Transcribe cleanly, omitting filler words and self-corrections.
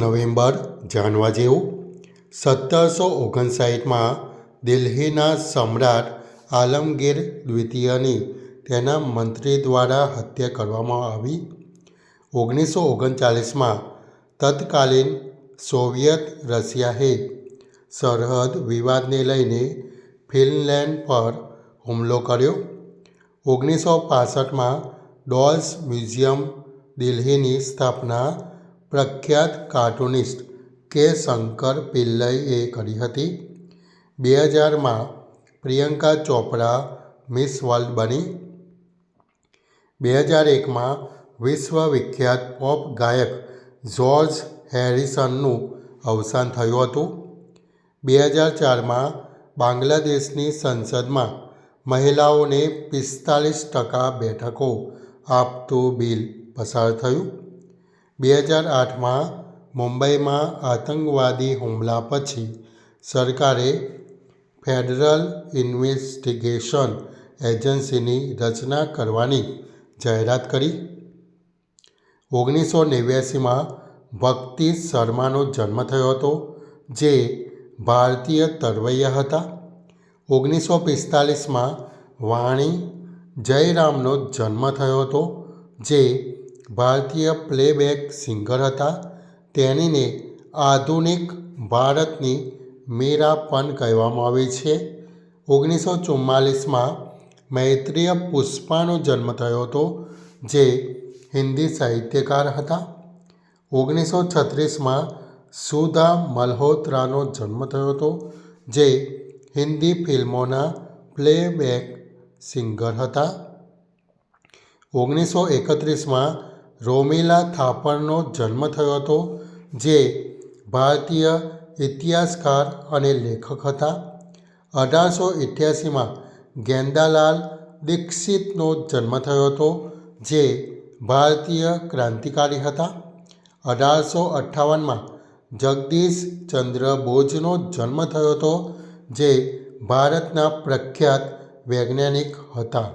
November જાણવા જેવું 1759માં દિલ્હીના સમ્રાટ આલમગીર દ્વિતીયની તેના મંત્રી દ્વારા હત્યા કરવામાં આવી. 1939માં તત્કાલીન સોવિયત રશિયાએ સરહદ વિવાદને લઈને ફિનલેન્ડ પર હુમલો કર્યો. 1965માં ડોલ્સ મ્યુઝિયમ દિલ્હીની સ્થાપના પ્રખ્યાત કાર્ટૂનિસ્ટ કે. શંકર પિલ્લઈએ કરી હતી. 2000માં પ્રિયંકા ચોપરા મિસ વર્લ્ડ બની. 2001માં વિશ્વ વિખ્યાત પોપ ગાયક જ્યોર્જ હેરિસનનું અવસાન થયું હતું. 2004માં બાંગ્લાદેશની સંસદમાં મહિલાઓને 45% બેઠકો આપતું બિલ પસાર થયું. 2008માં મુંબઈમાં આતંકવાદી હુમલા પછી સરકારે ફેડરલ ઇન્વેસ્ટિગેશન એજન્સીની રચના કરવાની જાહેરાત કરી. 1989માં ભક્તિ શર્માનો જન્મ થયો હતો, જે ભારતીય તરવૈયા હતા. 1945માં વાણી જયરામનો જન્મ થયો હતો, જે ભારતીય પ્લેબેક સિંગર હતા. તેણીને આધુનિક ભારતની મીરા પણ કહેવામાં આવે છે. 1944માં મૈત્રેય પુષ્પાનો જન્મ થયો હતો, જે હિન્દી સાહિત્યકાર હતા. 1936માં સુધા મલ્હોત્રાનો જન્મ થયો હતો, જે હિન્દી ફિલ્મોના પ્લેબેક સિંગર હતા. 1931માં રોમિલા થાપરનો જન્મ થયો હતો, જે ભારતીય ઇતિહાસકાર અને લેખક હતા. 1888માં ગેંદાલાલ દીક્ષિતનો જન્મ થયો હતો, જે ભારતીય ક્રાંતિકારી હતા. 1858માં જગદીશ ચંદ્ર બોઝનો જન્મ થયો હતો, જે ભારતના પ્રખ્યાત વૈજ્ઞાનિક હતા.